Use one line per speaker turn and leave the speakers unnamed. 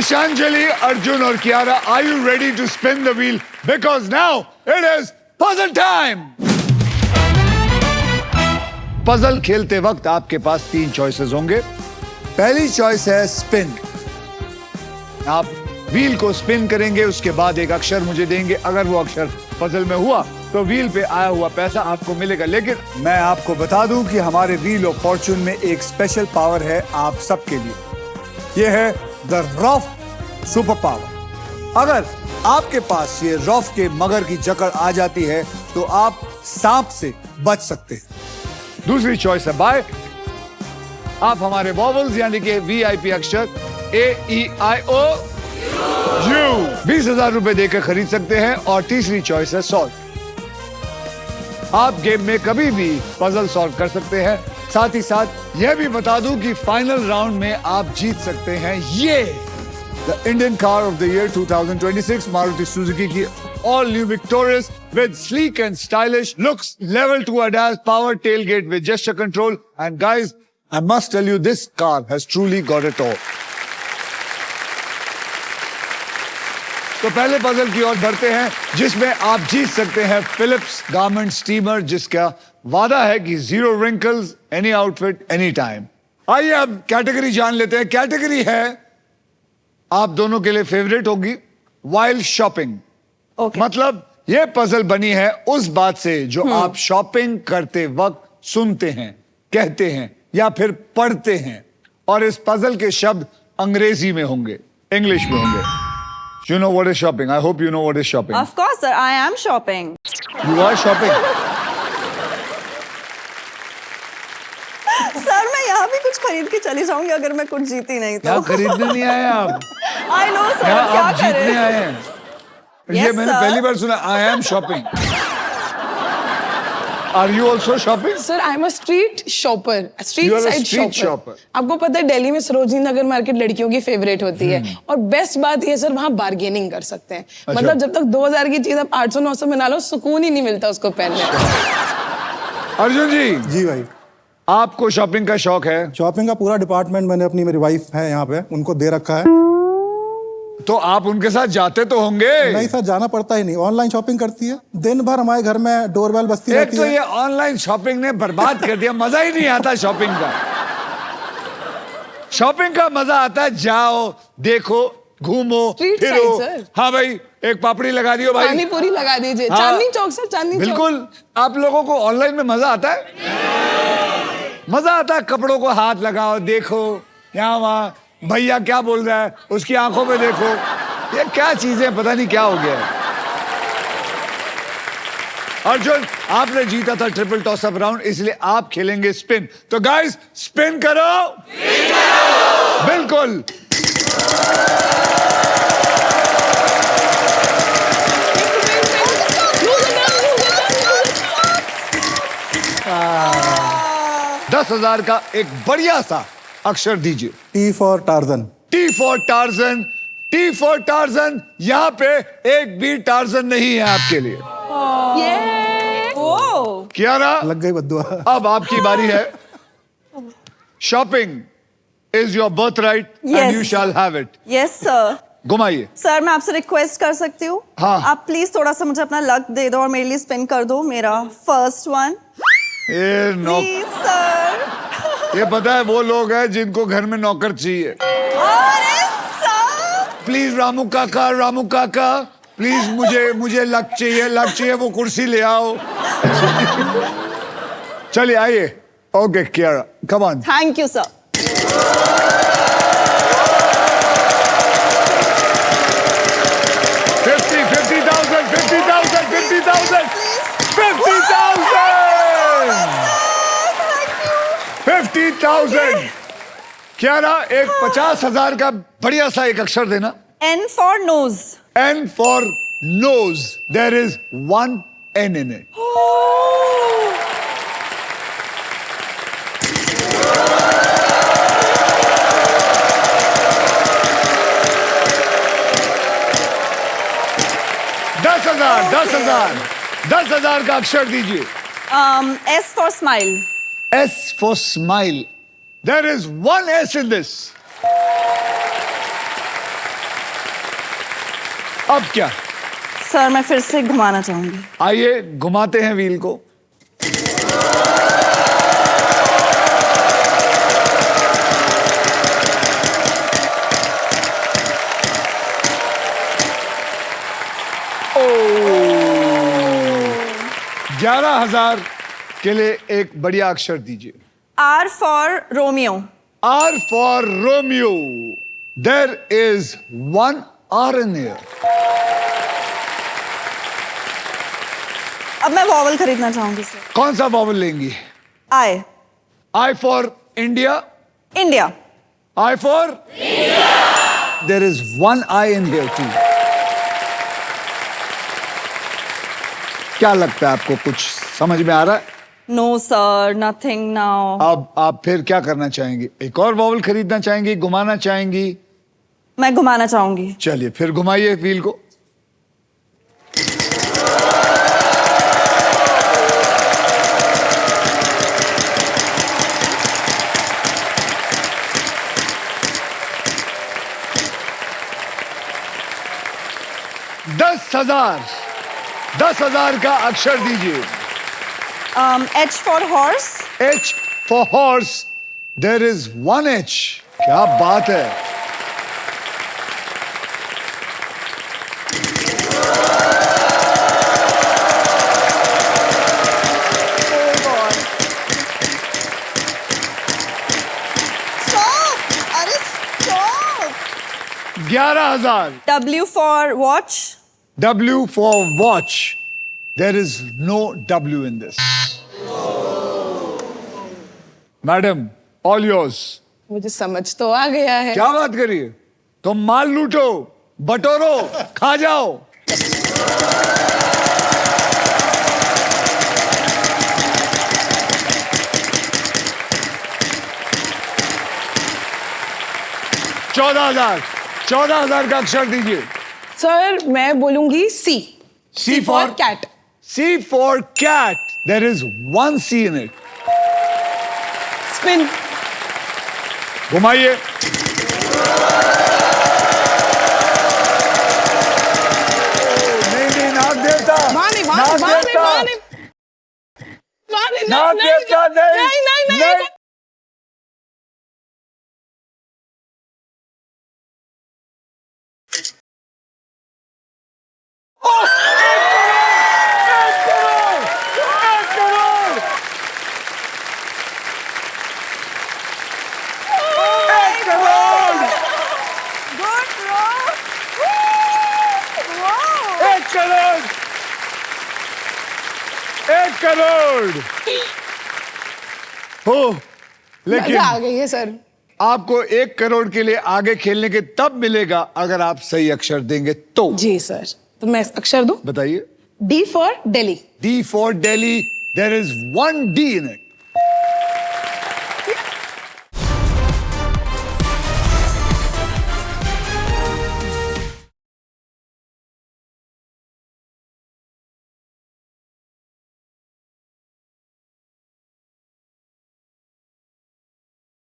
Ishanjali, Arjun और Kiara, are you ready to spin the wheel? Because now it is puzzle time. Puzzle खेलते वक्त आपके पास 3 choices होंगे। पहली चॉइस है स्पिन। आप व्हील को स्पिन करेंगे, उसके बाद एक अक्षर मुझे देंगे। अगर वो अक्षर पजल में हुआ तो व्हील पे आया हुआ पैसा आपको मिलेगा। लेकिन मैं आपको बता दूं कि हमारे व्हील ऑफ फॉर्चून में एक स्पेशल पावर है आप सबके लिए। यह है द रॉफ सुपर पावर। अगर आपके पास ये रॉफ के मगर की जकड़ आ जाती है तो आप सांप से बच सकते हैं। दूसरी चॉइस है बाय। आप हमारे वॉवल्स यानी कि वीआईपी अक्षर AEIO U 20,000 रुपए देकर खरीद सकते हैं। और तीसरी चॉइस है सॉल्व। आप गेम में कभी भी पजल सॉल्व कर सकते हैं। साथ ही साथ यह भी बता दूं कि फाइनल राउंड में आप जीत सकते हैं ये the Indian car of the year 2026 Maruti Suzuki की all new Victorious with sleek and stylish looks, level 2 ADAS, power tailgate with gesture control, and guys, I must tell you, this car has truly got it all. तो पहले puzzle की ओर बढ़ते हैं जिसमें आप जीत सकते हैं फिलिप्स गारमेंट स्टीमर, जिसका वादा है कि 0 wrinkles, any outfit, any time. आइए अब कैटेगरी जान लेते हैं। कैटेगरी है आप दोनों के लिए फेवरेट होगी, वाइल्ड शॉपिंग। मतलब ये पजल बनी है उस बात से जो आप शॉपिंग करते वक्त सुनते हैं, कहते हैं या फिर पढ़ते हैं। और इस पजल के शब्द अंग्रेजी में होंगे, इंग्लिश में होंगे। You know what is shopping? I hope you know what is shopping.
Of course, sir. I am shopping.
You are shopping.
Sir मैं यहाँ भी कुछ खरीद के चली जाऊंगी अगर मैं कुछ जीती नहीं तो।
यहाँ खरीदने नहीं आए आप।
I know sir.
यहाँ
क्या
आप जीतने
करें?
आए हैं।
Yes,
ये मैंने
sir.
पहली बार सुना। I am shopping. Are you also shopping?
Sir I am a street shopper, street
You are a
side
street
shopper.
shopper.
आपको पता है दिल्ली में सरोजनी नगर मार्केट लड़कियों की फेवरेट होती है। और बेस्ट बात ये सर वहाँ बार्गेनिंग कर सकते हैं। मतलब जब तक 2000 की चीज आप 800-900 में ना लो, सुकून ही नहीं मिलता उसको पहनने में।
अर्जुन जी,
जी भाई,
आपको शॉपिंग का शौक है?
शॉपिंग का पूरा डिपार्टमेंट मैंने अपनी मेरी वाइफ है यहाँ पे, उनको दे रखा है।
तो आप उनके साथ जाते तो होंगे?
नहीं सर, जाना पड़ता ही नहीं, ऑनलाइन शॉपिंग करती है। दिन भर हमारे घर में डोरबेल बजती
एक
रहती
तो
है।
ये ऑनलाइन शॉपिंग ने बर्बाद कर दिया। मजा ही नहीं आता शॉपिंग का। शॉपिंग का मजा आता है जाओ, देखो, घूमो,
Street
फिरो।
side, sir.
हाँ भाई, एक पापड़ी लगा दियो भाई।
पानी पूरी लगा दीजिए।
हाँ।
चांदनी चौक सर, चांदनी चौक।
बिल्कुल। आप लोगों को ऑनलाइन में मजा आता है? मजा आता है। कपड़ों को हाथ लगाओ, देखो, यहाँ वहाँ भैया क्या बोल रहा है उसकी आंखों में देखो। ये क्या चीजें, पता नहीं क्या हो गया है। अर्जुन, आपने जीता था ट्रिपल टॉस अप राउंड, इसलिए आप खेलेंगे स्पिन। तो गाइस, स्पिन करो। बिल्कुल। $10,000 का एक बढ़िया सा अक्षर दीजिए।
T for torsion.
T for torsion. T for torsion. यहाँ पे एक भी टार्जन नहीं है आपके लिए।
ओ
कियारा,
लग गई बद्दुआ।
अब आपकी बारी है। Shopping is your birth right and
Yes.
You shall have it.
Yes sir.
घुमाइए।
सर मैं आपसे रिक्वेस्ट कर सकती हूँ?
हाँ।
आप प्लीज थोड़ा सा मुझे अपना लक दे दो और मेरे लिए स्पिन कर दो मेरा फर्स्ट वन।
ए नो,
प्लीज सर।
ये पता है वो लोग हैं जिनको घर में नौकर चाहिए।
अरे सर।
प्लीज रामू काका, रामू काका, प्लीज मुझे लक चाहिए, वो कुर्सी ले आओ। चलिए आइए। Okay Kiara, come on.
Thank you sir.
Kiara, एक 50,000 का बढ़िया सा एक अक्षर देना।
N for nose.
N for nose. There is one N in it. दस हजार का अक्षर दीजिए।
S for smile.
S for smile. There is one S in this. अब क्या?
सर मैं फिर से घुमाना चाहूंगी।
आइए घुमाते हैं व्हील को। ओ 11,000 के लिए एक बढ़िया अक्षर दीजिए।
R for Romeo.
R for Romeo. There is one R in here.
अब मैं वॉवल खरीदना चाहूंगी सर।
कौन सा वॉवल लेंगी?
I.
I for India.
India.
I for India. There is one I in here too. क्या लगता है आपको, कुछ समझ में आ रहा है?
No sir, nothing now.
अब आप फिर क्या करना चाहेंगी? एक और वॉवल खरीदना चाहेंगी, घुमाना चाहेंगी?
मैं घुमाना चाहूंगी।
चलिए फिर घुमाइए व्हील को। दस हजार का अक्षर दीजिए।
H for horse.
H for horse. There is one H. क्या बात है?
Oh God. Stop! अरे stop!
11,000.
W for watch.
W for watch. There is no W in this. Madam, all yours.
मुझे समझ तो आ गया है।
क्या बात करिए? तुम माल लूटो, बटोरो, खा जाओ। चौदह हजार का अक्षर दीजिए।
सर मैं बोलूंगी C.
C for
cat.
C for cat. There is one C in it.
Spin.
घुमाइए। नहीं नाक देवता,
माने
नाक देवता, नाक देवता नहीं।
Good bro. Wow.
1 करोड़। हो, लेकिन
मजा आ गई है सर।
आपको 1 करोड़ के लिए आगे खेलने के तब मिलेगा अगर आप सही अक्षर देंगे तो।
जी सर, तो मैं अक्षर दूं?
बताइए।
D for Delhi.
D for Delhi. There is one D in it.